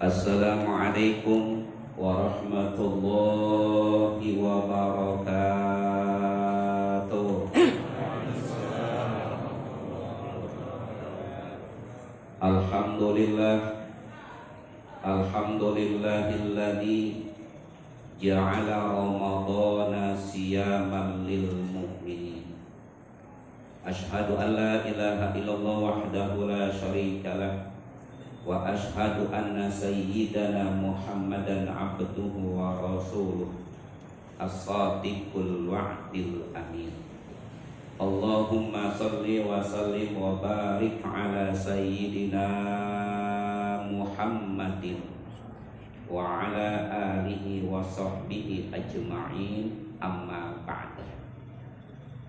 Assalamualaikum warahmatullahi wabarakatuh. Alhamdulillah, alhamdulillahilladzi ja'ala ramadhana siyaman lil mu'minin. Ashhadu an la ilaha illallah wahdahu la syarika lah, wa ashhadu anna sayyidana Muhammadan abduhu wa rasuluh as-sadiqul wa'dil amin. Allahumma salli wa sallim wa barik ala sayyidina Muhammadin wa ala alihi wa sahbihi ajma'in, amma ba'da.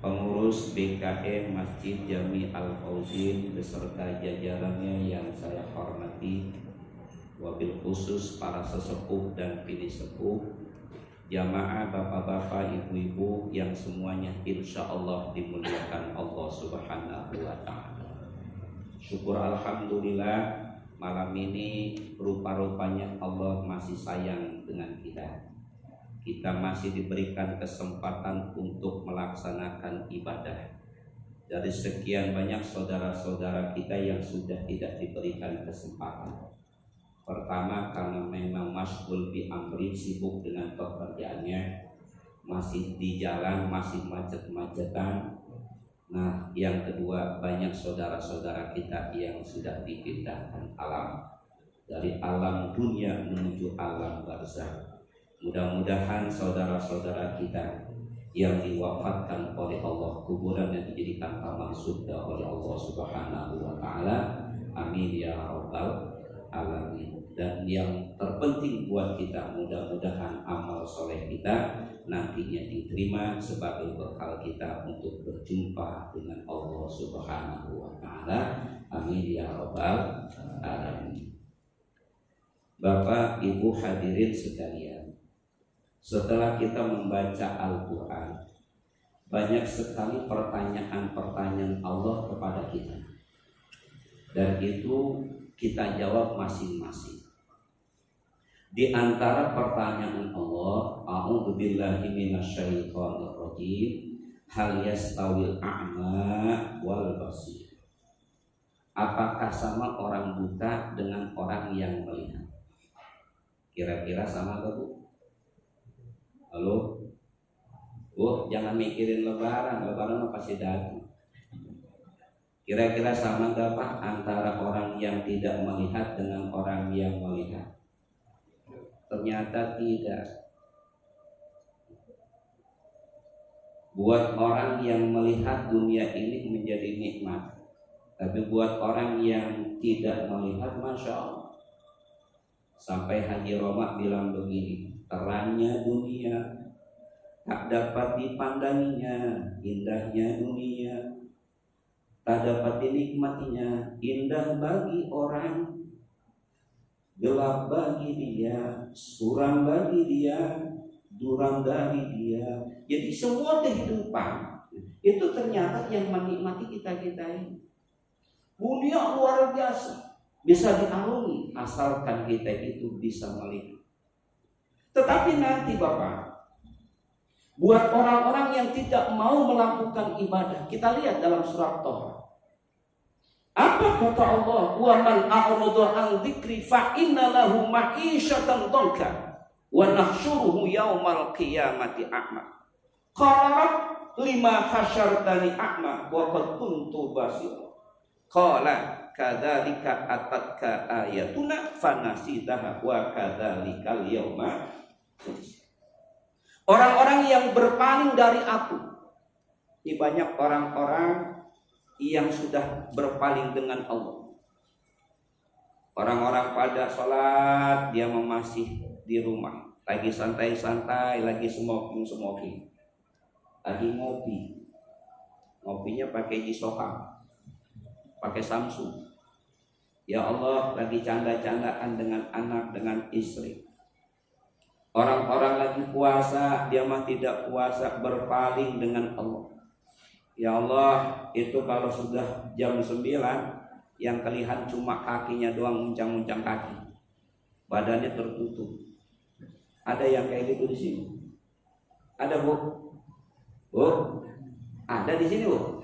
Pengurus BKM Masjid Jami Al-Fauzin beserta jajarannya yang saya hormati, wabil khusus para sesepuh dan bini sepuh, jamaah bapak-bapak, ibu-ibu yang semuanya insya Allah dimuliakan Allah Subhanahu wa ta'ala. Syukur alhamdulillah, malam ini rupa-rupanya Allah masih sayang dengan kita. Kita masih diberikan kesempatan untuk melaksanakan ibadah. Dari sekian banyak saudara-saudara kita yang sudah tidak diberikan kesempatan. Pertama, karena memang masyghul bi amri, sibuk dengan pekerjaannya, masih di jalan, masih macet-macetan. Nah, yang kedua, banyak saudara-saudara kita yang sudah dipindahkan alam, dari alam dunia menuju alam barzakh. Mudah-mudahan saudara-saudara kita yang diwafatkan oleh Allah, kuburannya dijadikan taman surga oleh Allah Subhanahu wa ta'ala. Amin ya rabbal alamin. Dan yang terpenting buat kita, mudah-mudahan amal soleh kita nantinya diterima sebagai bekal kita untuk berjumpa dengan Allah Subhanahu wa ta'ala. Amin ya rabbal alamin. Bapak, Ibu hadirin sekalian, setelah kita membaca Al-Quran, banyak sekali pertanyaan-pertanyaan Allah kepada kita, dan itu kita jawab masing-masing. Di antara pertanyaan Allah, a'udzubillahi minasyaitonir rajim, hal yastawil a'ma wal basir. Apakah sama orang buta dengan orang yang melihat? Kira-kira sama gak, Bu? Halo? Bu, jangan mikirin lebaran pasti datang. Kira-kira sama gak Pak antara orang yang tidak melihat dengan orang yang melihat? Ternyata tidak. Buat orang yang melihat, dunia ini menjadi nikmat. Tapi buat orang yang tidak melihat, Masya Allah. Sampai Haji Roma bilang begini, terangnya dunia tak dapat dipandanginya, indahnya dunia tak dapat dinikmatinya. Indah bagi orang, gelap bagi dia, suram bagi dia, durang dari dia. Jadi semua kehidupan itu ternyata yang menikmati kita-kita ini. Dunia luar biasa, bisa diarungi asalkan kita itu bisa melihat. Tetapi nanti Bapak, buat orang-orang yang tidak mau melakukan ibadah, kita lihat dalam surat Thaha. Apa kata Allah? Wa man a'rada an dzikri fa inna lahu ma'isyatan dhanka wa nahsyuruhu yaumal qiyamati a'ma. Qala lima hasyartani a'ma wa qad kuntu basira. Qala kadzalika atatka ayatuna fanasitaha wa kadzalikal yauma. Orang-orang yang berpaling dari aku. Ini banyak orang-orang yang sudah berpaling dengan Allah. Orang-orang pada sholat, dia masih di rumah, lagi santai-santai, lagi smoking, lagi ngopi. Ngopinya pakai jisoka, pakai Samsung. Ya Allah, lagi canda-candaan dengan anak, dengan istri. Orang-orang lagi puasa, dia mah tidak puasa, berpaling dengan Allah. Ya Allah, itu kalau sudah jam 9, yang kelihatan cuma kakinya doang, muncang-muncang kaki. badannya tertutup. Ada yang kayak gitu di sini? Ada Bu? Bu? Ada di sini Bu?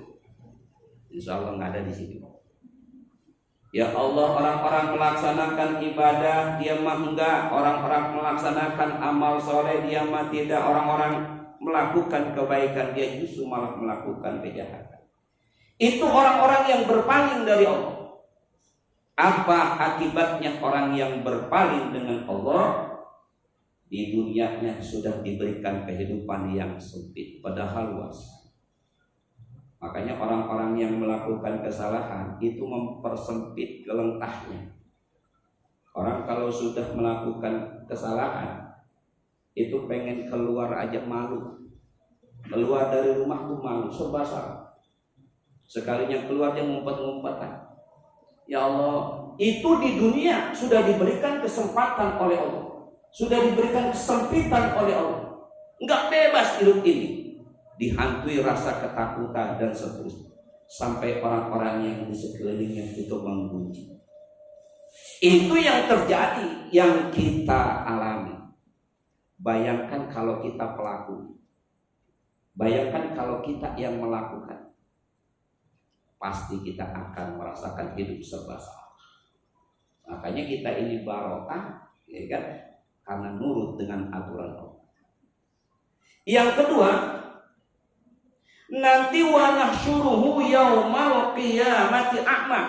Insya Allah nggak ada di sini. Ya Allah, orang-orang melaksanakan ibadah dia mah enggak, orang-orang melaksanakan amal soleh dia mah tidak, orang-orang melakukan kebaikan dia justru malah melakukan kejahatan. Itu orang-orang yang berpaling dari Allah. Apa akibatnya orang yang berpaling dengan Allah? Di dunianya sudah diberikan kehidupan yang sempit padahal luas. Makanya orang-orang yang melakukan kesalahan itu mempersempit kelentahnya. Orang kalau sudah melakukan kesalahan itu pengen keluar aja malu. Keluar dari rumah tuh malu, serba salah. Sekalinya keluar dia ngumpet-ngumpetan. Ya Allah, itu di dunia sudah diberikan kesempatan oleh Allah. Sudah diberikan kesempitan oleh Allah. Enggak bebas hidup ini. Dihantui rasa ketakutan dan seterusnya, sampai orang-orang yang di sekelilingnya itu membenci. Itu yang terjadi, yang kita alami. Bayangkan kalau kita pelaku, bayangkan kalau kita yang melakukan, pasti kita akan merasakan hidup serba salah. Makanya kita ini barokah, ya kan? Karena nurut dengan aturan Allah. Yang kedua, nanti wa nahsyuruhu yaumal qiyamati a'ma.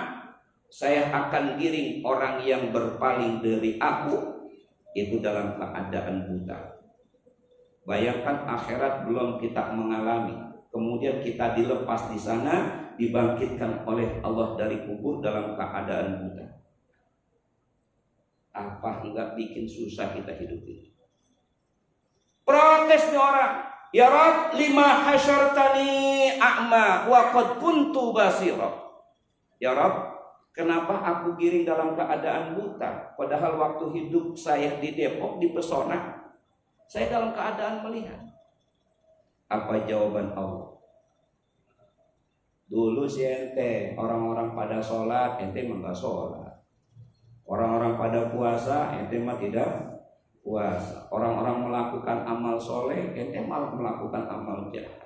Saya akan giring orang yang berpaling dari aku itu dalam keadaan buta. Bayangkan akhirat belum kita mengalami, kemudian kita dilepas di sana, dibangkitkan oleh Allah dari kubur dalam keadaan buta. Apa enggak bikin susah kita hidup ini? Protes nih orang. Ya Rabb, lima hasyartani a'ma wa qad kuntu basira. Ya Rabb, kenapa aku giring dalam keadaan buta? Padahal waktu hidup saya di Depok, di Pesona, saya dalam keadaan melihat. Apa jawaban Allah? Dulu si ente, orang-orang pada sholat, ente mah enggak sholat. Orang-orang pada puasa, ente mah tidak puasa. Orang-orang melakukan amal soleh, ente malah melakukan amal jahat.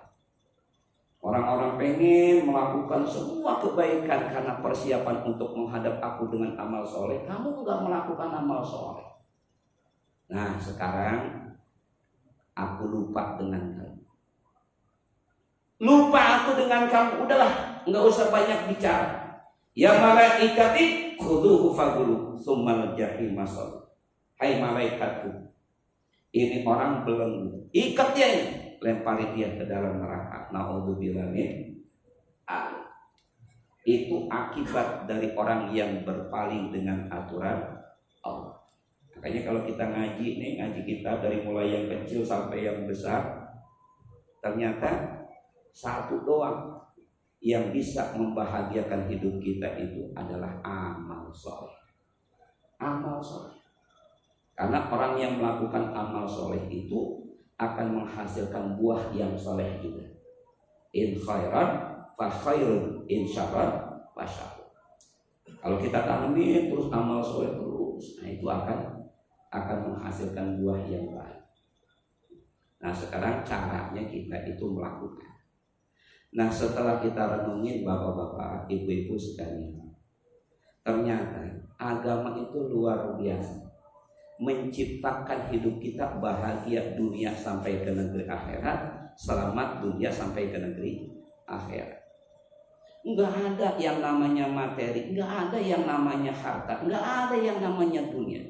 Orang-orang pengen melakukan semua kebaikan karena persiapan untuk menghadap aku dengan amal soleh, kamu enggak melakukan amal soleh. Nah sekarang aku lupa dengan kamu. Lupa aku dengan kamu, udahlah, enggak usah banyak bicara. Ya malaikati khuduhu fagulu summal jahim masal. Hai malaikatku, ini orang belenggu, ikat dia ini, lempari dia ke dalam neraka. Naudzubillah min dzalik. Itu akibat dari orang yang berpaling dengan aturan Allah. Makanya kalau kita ngaji nih, ngaji kita dari mulai yang kecil sampai yang besar, ternyata satu doang yang bisa membahagiakan hidup kita itu adalah amal soleh. Amal soleh. Karena orang yang melakukan amal soleh itu akan menghasilkan buah yang soleh juga. In khairan fa khairun, in syarran fa syarrun. Kalau kita tanamin terus amal soleh terus, nah itu akan menghasilkan buah yang baik. Nah sekarang caranya kita itu melakukan. Nah setelah kita renungin bapak-bapak, ibu-ibu sekalian, ternyata agama itu luar biasa. Menciptakan hidup kita bahagia dunia sampai ke negeri akhirat, selamat dunia sampai ke negeri akhirat. Enggak ada yang namanya materi, enggak ada yang namanya harta, enggak ada yang namanya dunia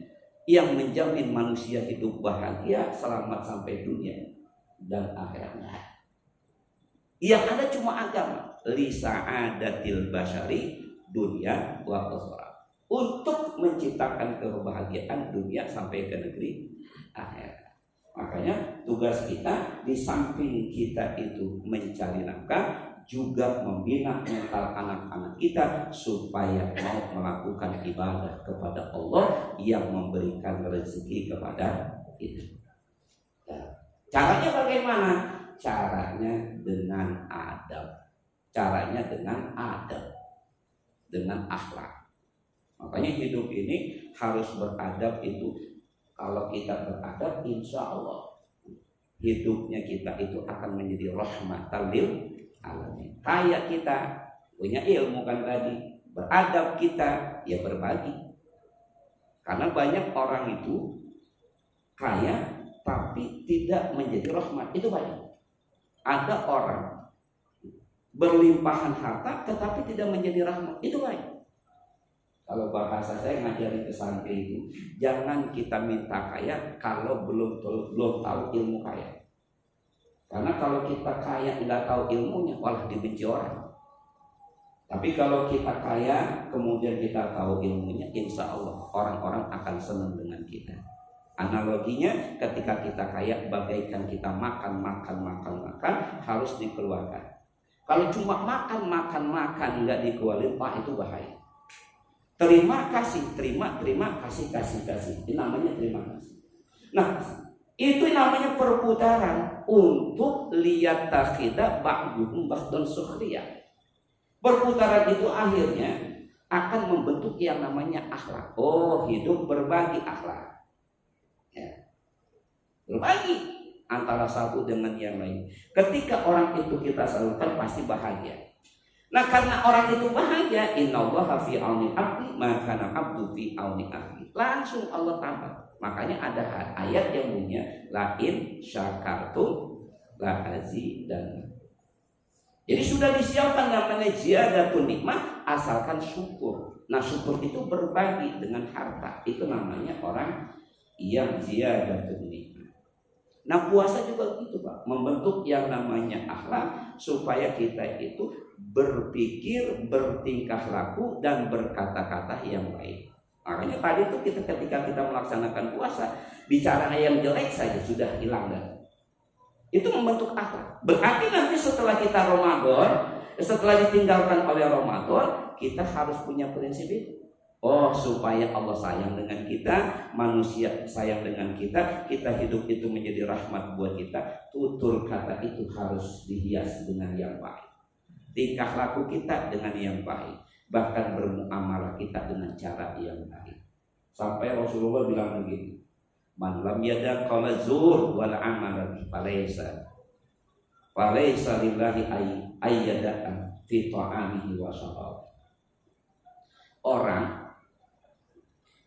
yang menjamin manusia hidup bahagia selamat sampai dunia dan akhirat. Yang ada cuma agama, li sa'adatil basyari dunia wa ukhra. Untuk menciptakan kebahagiaan dunia sampai ke negeri akhirat. Makanya tugas kita di samping kita itu mencari nafkah, juga membina mental anak-anak kita supaya mau melakukan ibadah kepada Allah yang memberikan rezeki kepada kita. Caranya bagaimana? Caranya dengan adab. Caranya dengan adab, dengan akhlak. Makanya hidup ini harus beradab itu. Kalau kita beradab, insya Allah hidupnya kita itu akan menjadi rahmatan lil alamin. Kayak kita punya ilmu kan tadi, beradab kita ya berbagi. Karena banyak orang itu kaya tapi tidak menjadi rahmat, itu banyak. Ada orang berlimpahan harta tetapi tidak menjadi rahmat, itu banyak. Kalau bahasa saya ngajarin ke santri itu, jangan kita minta kaya kalau belum tahu ilmu kaya. Karena kalau kita kaya nggak tahu ilmunya, malah dibenci orang. Tapi kalau kita kaya kemudian kita tahu ilmunya, insya Allah orang-orang akan senang dengan kita. Analoginya ketika kita kaya bagaikan kita makan harus dikeluarkan. Kalau cuma makan nggak dikeluarin, itu bahaya. Terima kasih, terima kasih. Ini namanya terima kasih. Nah, itu namanya perputaran untuk lihat takhida ba'duhum ba'dan sukhriya. Perputaran itu akhirnya akan membentuk yang namanya akhlak. Oh, hidup berbagi akhlak. Ya. Berbagi antara satu dengan yang lain. Ketika orang itu kita salurkan pasti bahagia. Nah, karena orang itu bahagia, innallaha fi auni abdi ma kana abdu fi auni akhi. Langsung Allah tambah. Makanya ada ayat yang punya la in syakartum la azidannakum. Jadi sudah disiapkan namanya ziyadatun nikmah asalkan syukur. Nah, syukur itu berbagi dengan harta. Itu namanya orang yang ziyadatun nikmah. Nah, puasa juga gitu, Pak, membentuk yang namanya akhlak supaya kita itu berpikir, bertingkah laku dan berkata-kata yang baik. Makanya tadi itu ketika kita melaksanakan puasa, bicara yang jelek saja sudah hilang kan? Itu membentuk akhlak. Berarti nanti setelah kita Ramadan, setelah ditinggalkan oleh Ramadan, kita harus punya prinsip itu. Oh, supaya Allah sayang dengan kita, manusia sayang dengan kita, kita hidup itu menjadi rahmat buat kita. Tutur kata itu harus dihias dengan yang baik. Tingkah laku kita dengan yang baik. Bahkan bermuamalah kita dengan cara yang baik. Sampai Rasulullah bilang begini, man lam yada qala zur wal amala falaysa lillahi ayyada'an fi ta'amihi wa syarab. Orang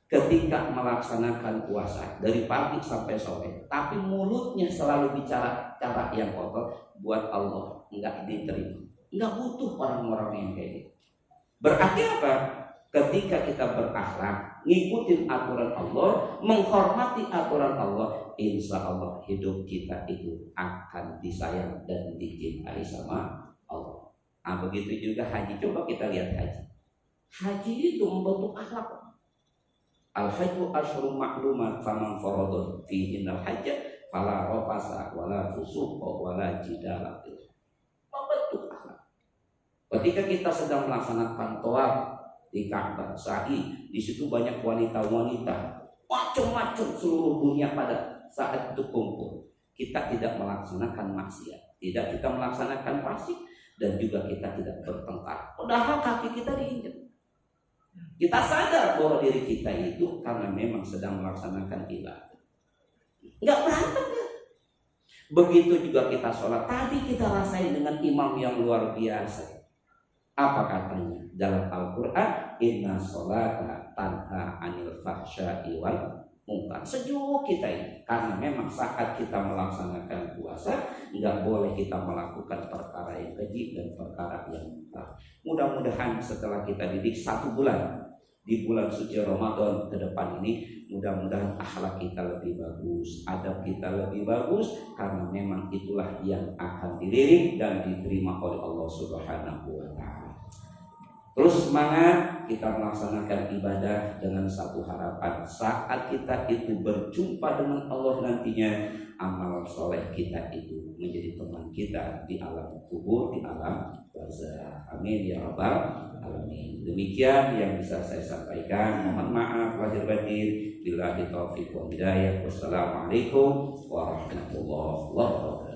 ketika melaksanakan puasa dari pagi sampai sore, tapi mulutnya selalu bicara cara yang kotor, buat Allah enggak diterima. Enggak butuh orang-orang yang kayak gitu. Berarti apa? Ketika kita berakhlak, ngikutin aturan Allah, menghormati aturan Allah, insya Allah hidup kita itu akan disayang dan dicintai sama Allah. Nah, begitu juga haji. Coba kita lihat haji. Haji itu membentuk akhlak. Al-hajju asyhurun ma'lumat faman faradha fihi al-hajja fala rafasa wala fusuqa wala jidala. Membentuk akhlak. Ketika kita sedang melaksanakan tawaf di Ka'bah, sa'i, di situ banyak wanita-wanita, macam-macam seluruh dunia pada saat itu kumpul. Kita tidak melaksanakan maksiat, tidak kita melaksanakan fasik, dan juga kita tidak bertengkar. Padahal kaki kita diinjak. Kita sadar bahwa diri kita itu karena memang sedang melaksanakan ibadah. Enggak berantem ya. Begitu juga kita sholat. Tadi kita rasain dengan imam yang luar biasa. Apa katanya dalam Al-Quran? Inna sholata tanha anil fahsya'i wal munkar. Sejuk kita ini. Karena memang saat kita melaksanakan puasa, nggak boleh kita melakukan perkara yang keji dan perkara yang munkar. Mudah-mudahan setelah kita didik 1 bulan di bulan suci Ramadan ke depan ini, mudah-mudahan akhlak kita lebih bagus, adab kita lebih bagus, karena memang itulah yang akan dilirik dan diterima oleh Allah Subhanahu wa Ta'ala. Terus semangat kita melaksanakan ibadah dengan satu harapan, saat kita itu berjumpa dengan Allah nantinya, amal soleh kita itu menjadi teman kita di alam kubur, di alam barzakh. Amin ya rabbal alamin. Demikian yang bisa saya sampaikan. Mohon maaf lahir batin. Billahi taufiq wal hidayah. Wassalamualaikum warahmatullahi wabarakatuh.